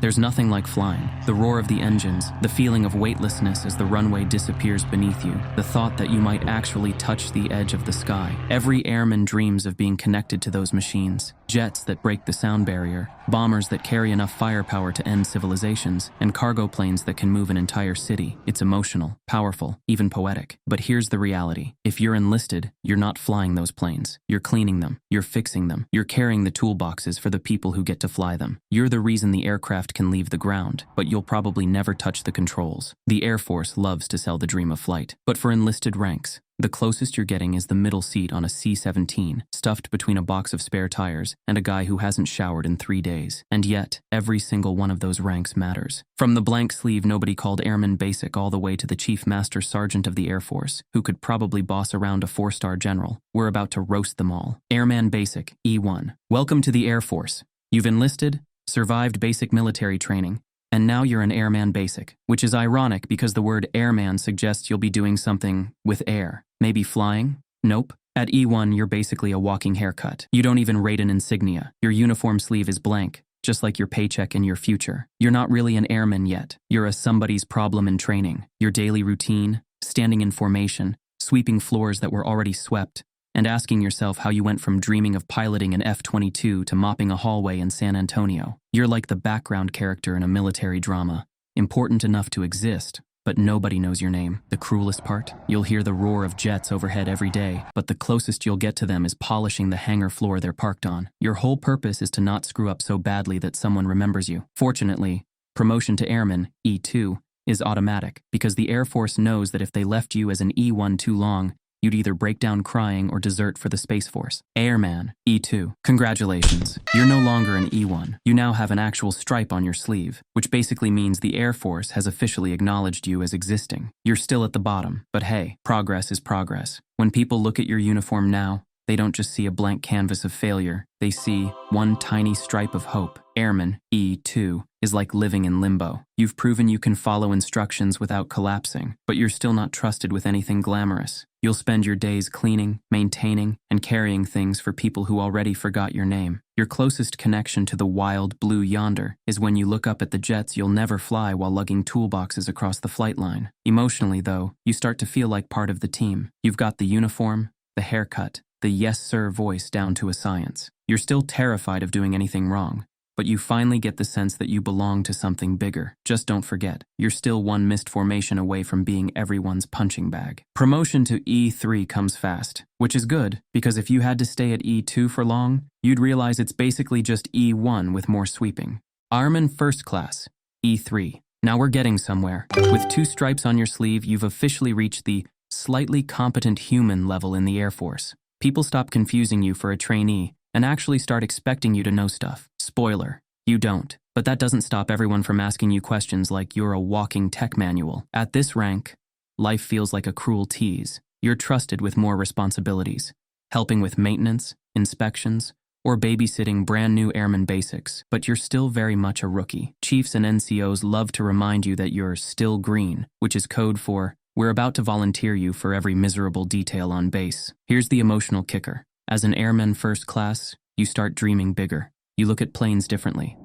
There's nothing like flying. The roar of the engines, the feeling of weightlessness as the runway disappears beneath you, the thought that you might actually touch the edge of the sky. Every airman dreams of being connected to those machines. Jets that break the sound barrier, bombers that carry enough firepower to end civilizations, and cargo planes that can move an entire city. It's emotional, powerful, even poetic. But here's the reality. If you're enlisted, you're not flying those planes. You're cleaning them. You're fixing them. You're carrying the toolboxes for the people who get to fly them. You're the reason the aircraft can leave the ground, but you'll probably never touch the controls. The Air Force loves to sell the dream of flight. But for enlisted ranks, the closest you're getting is the middle seat on a C-17, stuffed between a box of spare tires and a guy who hasn't showered in 3 days. And yet, every single one of those ranks matters. From the blank sleeve nobody called Airman Basic all the way to the Chief Master Sergeant of the Air Force, who could probably boss around a 4-star general. We're about to roast them all. Airman Basic, E1. Welcome to the Air Force. You've enlisted, survived basic military training, and now you're an Airman Basic, which is ironic because the word airman suggests you'll be doing something with air. Maybe flying? Nope. At E1, you're basically a walking haircut. You don't even rate an insignia. Your uniform sleeve is blank, just like your paycheck and your future. You're not really an airman yet. You're a somebody's problem in training. Your daily routine, standing in formation, sweeping floors that were already swept, and asking yourself how you went from dreaming of piloting an F-22 to mopping a hallway in San Antonio. You're like the background character in a military drama, important enough to exist, but nobody knows your name. The cruelest part? You'll hear the roar of jets overhead every day, but the closest you'll get to them is polishing the hangar floor they're parked on. Your whole purpose is to not screw up so badly that someone remembers you. Fortunately, promotion to airman, E2, is automatic, because the Air Force knows that if they left you as an E1 too long, you'd either break down crying or desert for the Space Force. Airman, E2. Congratulations. You're no longer an E1. You now have an actual stripe on your sleeve, which basically means the Air Force has officially acknowledged you as existing. You're still at the bottom, but hey, progress is progress. When people look at your uniform now, they don't just see a blank canvas of failure. They see one tiny stripe of hope. Airman, E2, is like living in limbo. You've proven you can follow instructions without collapsing, but you're still not trusted with anything glamorous. You'll spend your days cleaning, maintaining, and carrying things for people who already forgot your name. Your closest connection to the wild blue yonder is when you look up at the jets you'll never fly while lugging toolboxes across the flight line. Emotionally, though, you start to feel like part of the team. You've got the uniform, the haircut, the yes sir voice down to a science. You're still terrified of doing anything wrong, but you finally get the sense that you belong to something bigger. Just don't forget, you're still one missed formation away from being everyone's punching bag. Promotion to E3 comes fast, which is good, because if you had to stay at E2 for long, you'd realize it's basically just E1 with more sweeping. Airman First Class, E3. Now we're getting somewhere. With 2 stripes on your sleeve, you've officially reached the slightly competent human level in the Air Force. People stop confusing you for a trainee and actually start expecting you to know stuff. Spoiler, you don't. But that doesn't stop everyone from asking you questions like you're a walking tech manual. At this rank, life feels like a cruel tease. You're trusted with more responsibilities, helping with maintenance, inspections, or babysitting brand new Airman Basics, but you're still very much a rookie. Chiefs and NCOs love to remind you that you're still green, which is code for, we're about to volunteer you for every miserable detail on base. Here's the emotional kicker. As an Airman First Class, you start dreaming bigger. You look at planes differently.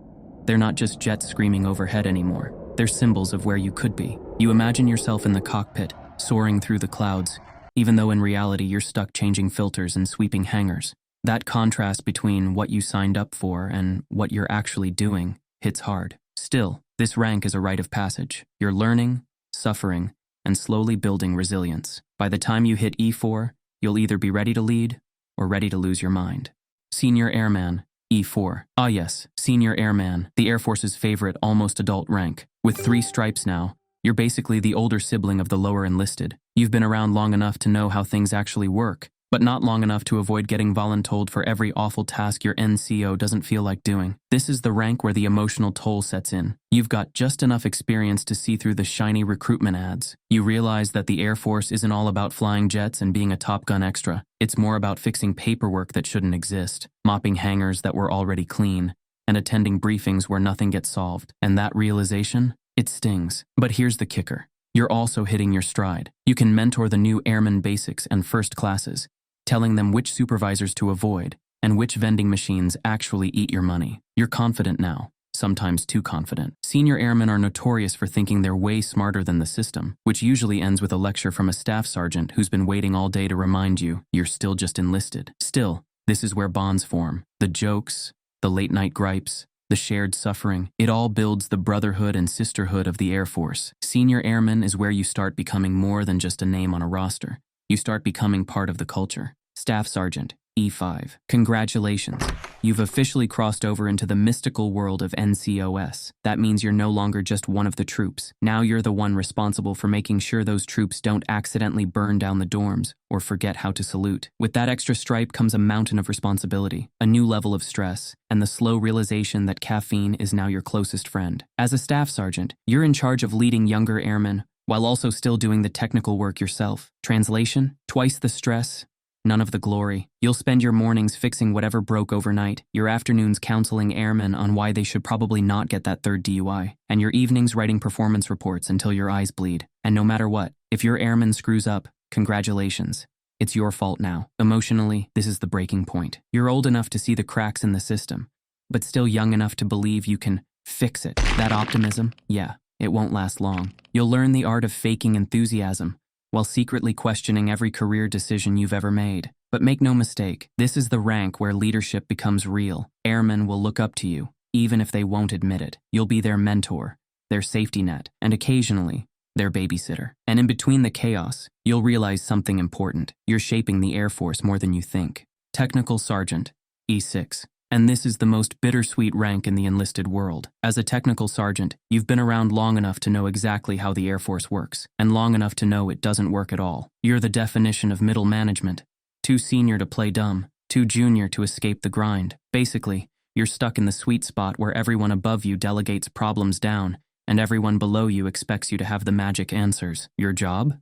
They're not just jets screaming overhead anymore. They're symbols of where you could be. You imagine yourself in the cockpit, soaring through the clouds, even though in reality you're stuck changing filters and sweeping hangars. That contrast between what you signed up for and what you're actually doing hits hard. Still, this rank is a rite of passage. You're learning, suffering, and slowly building resilience. By the time you hit E4, you'll either be ready to lead or ready to lose your mind. Senior Airman, E4. Ah yes, Senior Airman, the Air Force's favorite almost adult rank. With 3 stripes now, you're basically the older sibling of the lower enlisted. You've been around long enough to know how things actually work, but not long enough to avoid getting voluntold for every awful task your NCO doesn't feel like doing. This is the rank where the emotional toll sets in. You've got just enough experience to see through the shiny recruitment ads. You realize that the Air Force isn't all about flying jets and being a Top Gun extra. It's more about fixing paperwork that shouldn't exist, mopping hangars that were already clean, and attending briefings where nothing gets solved. And that realization? It stings. But here's the kicker. You're also hitting your stride. You can mentor the new Airman Basics and First Classes, telling them which supervisors to avoid and which vending machines actually eat your money. You're confident now, sometimes too confident. Senior airmen are notorious for thinking they're way smarter than the system, which usually ends with a lecture from a staff sergeant who's been waiting all day to remind you you're still just enlisted. Still, this is where bonds form. The jokes, the late-night gripes, the shared suffering, it all builds the brotherhood and sisterhood of the Air Force. Senior airman is where you start becoming more than just a name on a roster. You start becoming part of the culture. Staff Sergeant, E5. Congratulations. You've officially crossed over into the mystical world of NCOS. That means you're no longer just one of the troops. Now you're the one responsible for making sure those troops don't accidentally burn down the dorms or forget how to salute. With that extra stripe comes a mountain of responsibility, a new level of stress, and the slow realization that caffeine is now your closest friend. As a staff sergeant, you're in charge of leading younger airmen while also still doing the technical work yourself. Translation? Twice the stress, none of the glory. You'll spend your mornings fixing whatever broke overnight, your afternoons counseling airmen on why they should probably not get that third DUI, and your evenings writing performance reports until your eyes bleed. And no matter what, if your airman screws up, congratulations. It's your fault now. Emotionally, this is the breaking point. You're old enough to see the cracks in the system, but still young enough to believe you can fix it. That optimism, yeah, it won't last long. You'll learn the art of faking enthusiasm, while secretly questioning every career decision you've ever made. But make no mistake, this is the rank where leadership becomes real. Airmen will look up to you, even if they won't admit it. You'll be their mentor, their safety net, and occasionally, their babysitter. And in between the chaos, you'll realize something important. You're shaping the Air Force more than you think. Technical Sergeant, E6. And this is the most bittersweet rank in the enlisted world. As a technical sergeant, you've been around long enough to know exactly how the Air Force works, and long enough to know it doesn't work at all. You're the definition of middle management. Too senior to play dumb, too junior to escape the grind. Basically, you're stuck in the sweet spot where everyone above you delegates problems down, and everyone below you expects you to have the magic answers. Your job?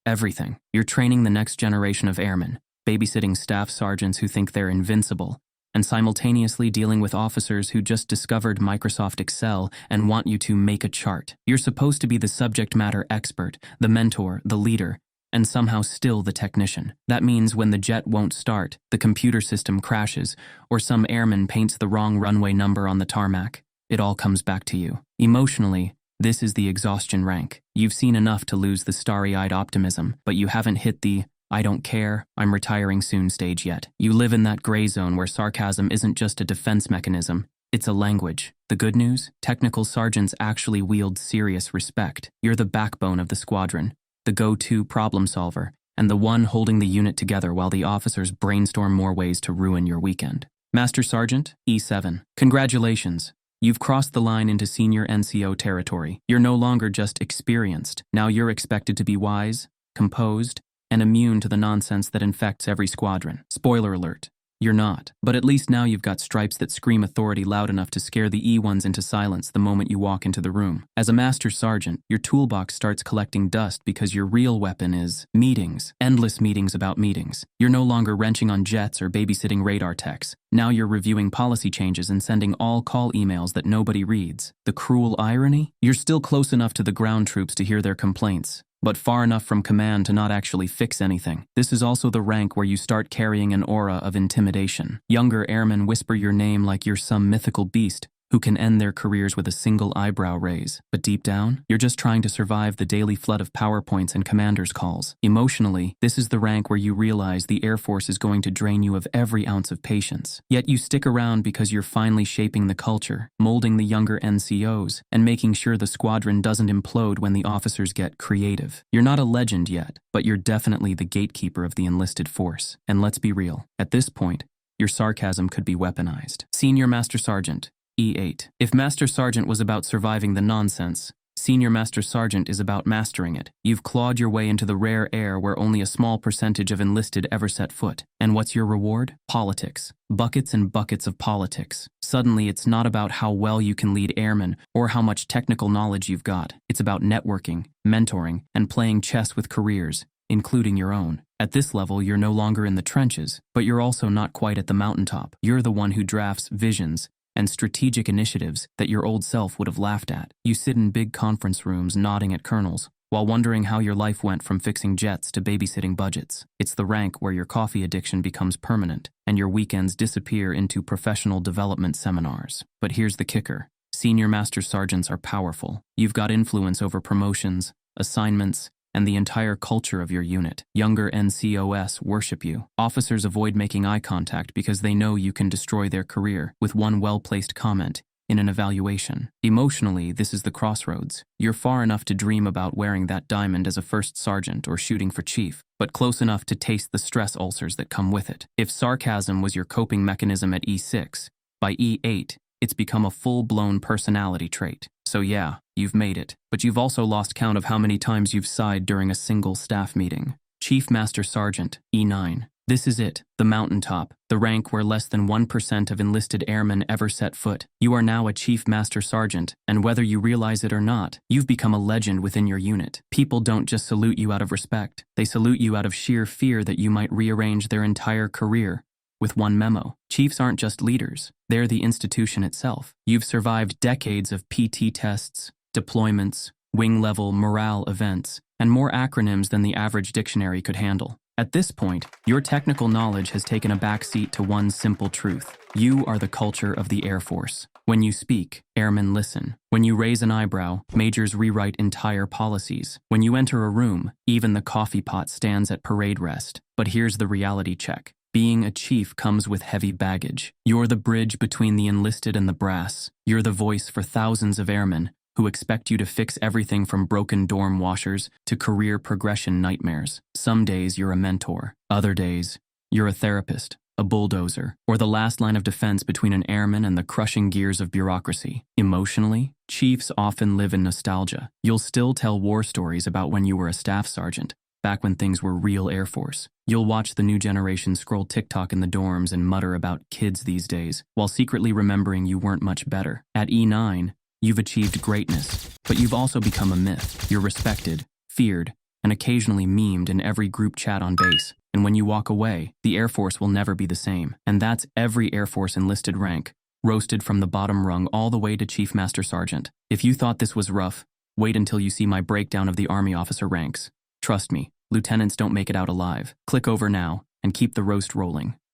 Everything. You're training the next generation of airmen, babysitting staff sergeants who think they're invincible, and simultaneously dealing with officers who just discovered Microsoft Excel and want you to make a chart. You're supposed to be the subject matter expert, the mentor, the leader, and somehow still the technician. That means when the jet won't start, the computer system crashes, or some airman paints the wrong runway number on the tarmac, it all comes back to you. Emotionally, this is the exhaustion rank. You've seen enough to lose the starry-eyed optimism, but you haven't hit the I don't care, I'm retiring soon stage yet. You live in that gray zone where sarcasm isn't just a defense mechanism, it's a language. The good news? Technical sergeants actually wield serious respect. You're the backbone of the squadron, the go-to problem solver, and the one holding the unit together while the officers brainstorm more ways to ruin your weekend. Master Sergeant, E7. Congratulations. You've crossed the line into senior NCO territory. You're no longer just experienced. Now you're expected to be wise, composed, and immune to the nonsense that infects every squadron. Spoiler alert, you're not. But at least now you've got stripes that scream authority loud enough to scare the E1s into silence the moment you walk into the room. As a master sergeant, your toolbox starts collecting dust because your real weapon is meetings. Endless meetings about meetings. You're no longer wrenching on jets or babysitting radar techs. Now you're reviewing policy changes and sending all call emails that nobody reads. The cruel irony? You're still close enough to the ground troops to hear their complaints, but far enough from command to not actually fix anything. This is also the rank where you start carrying an aura of intimidation. Younger airmen whisper your name like you're some mythical beast who can end their careers with a single eyebrow raise. But deep down, you're just trying to survive the daily flood of PowerPoints and commanders' calls. Emotionally, this is the rank where you realize the Air Force is going to drain you of every ounce of patience. Yet you stick around because you're finally shaping the culture, molding the younger NCOs, and making sure the squadron doesn't implode when the officers get creative. You're not a legend yet, but you're definitely the gatekeeper of the enlisted force. And let's be real, at this point, your sarcasm could be weaponized. Senior Master Sergeant, E8. If Master Sergeant was about surviving the nonsense, Senior Master Sergeant is about mastering it. You've clawed your way into the rare air where only a small percentage of enlisted ever set foot. And what's your reward? Politics. Buckets and buckets of politics. Suddenly, it's not about how well you can lead airmen or how much technical knowledge you've got. It's about networking, mentoring, and playing chess with careers, including your own. At this level, you're no longer in the trenches, but you're also not quite at the mountaintop. You're the one who drafts visions and strategic initiatives that your old self would have laughed at. You sit in big conference rooms nodding at colonels, while wondering how your life went from fixing jets to babysitting budgets. It's the rank where your coffee addiction becomes permanent, and your weekends disappear into professional development seminars. But here's the kicker. Senior Master Sergeants are powerful. You've got influence over promotions, assignments, and the entire culture of your unit. Younger NCOS worship you. Officers avoid making eye contact because they know you can destroy their career with one well-placed comment in an evaluation. Emotionally, this is the crossroads. You're far enough to dream about wearing that diamond as a first sergeant or shooting for chief, but close enough to taste the stress ulcers that come with it. If sarcasm was your coping mechanism at E6, by E8, it's become a full-blown personality trait. So yeah, you've made it, but you've also lost count of how many times you've sighed during a single staff meeting. Chief Master Sergeant, E9. This is it, the mountaintop, the rank where less than 1% of enlisted airmen ever set foot. You are now a Chief Master Sergeant, and whether you realize it or not, you've become a legend within your unit. People don't just salute you out of respect, they salute you out of sheer fear that you might rearrange their entire career with one memo. Chiefs aren't just leaders, they're the institution itself. You've survived decades of PT tests, deployments, wing-level morale events, and more acronyms than the average dictionary could handle. At this point, your technical knowledge has taken a backseat to one simple truth. You are the culture of the Air Force. When you speak, airmen listen. When you raise an eyebrow, majors rewrite entire policies. When you enter a room, even the coffee pot stands at parade rest. But here's the reality check. Being a chief comes with heavy baggage. You're the bridge between the enlisted and the brass. You're the voice for thousands of airmen who expect you to fix everything from broken dorm washers to career progression nightmares. Some days you're a mentor. Other days, you're a therapist, a bulldozer, or the last line of defense between an airman and the crushing gears of bureaucracy. Emotionally, chiefs often live in nostalgia. You'll still tell war stories about when you were a staff sergeant, back when things were real Air Force. You'll watch the new generation scroll TikTok in the dorms and mutter about kids these days, while secretly remembering you weren't much better. At E9, you've achieved greatness, but you've also become a myth. You're respected, feared, and occasionally memed in every group chat on base. And when you walk away, the Air Force will never be the same. And that's every Air Force enlisted rank, roasted from the bottom rung all the way to Chief Master Sergeant. If you thought this was rough, wait until you see my breakdown of the Army officer ranks. Trust me, lieutenants don't make it out alive. Click over now and keep the roast rolling.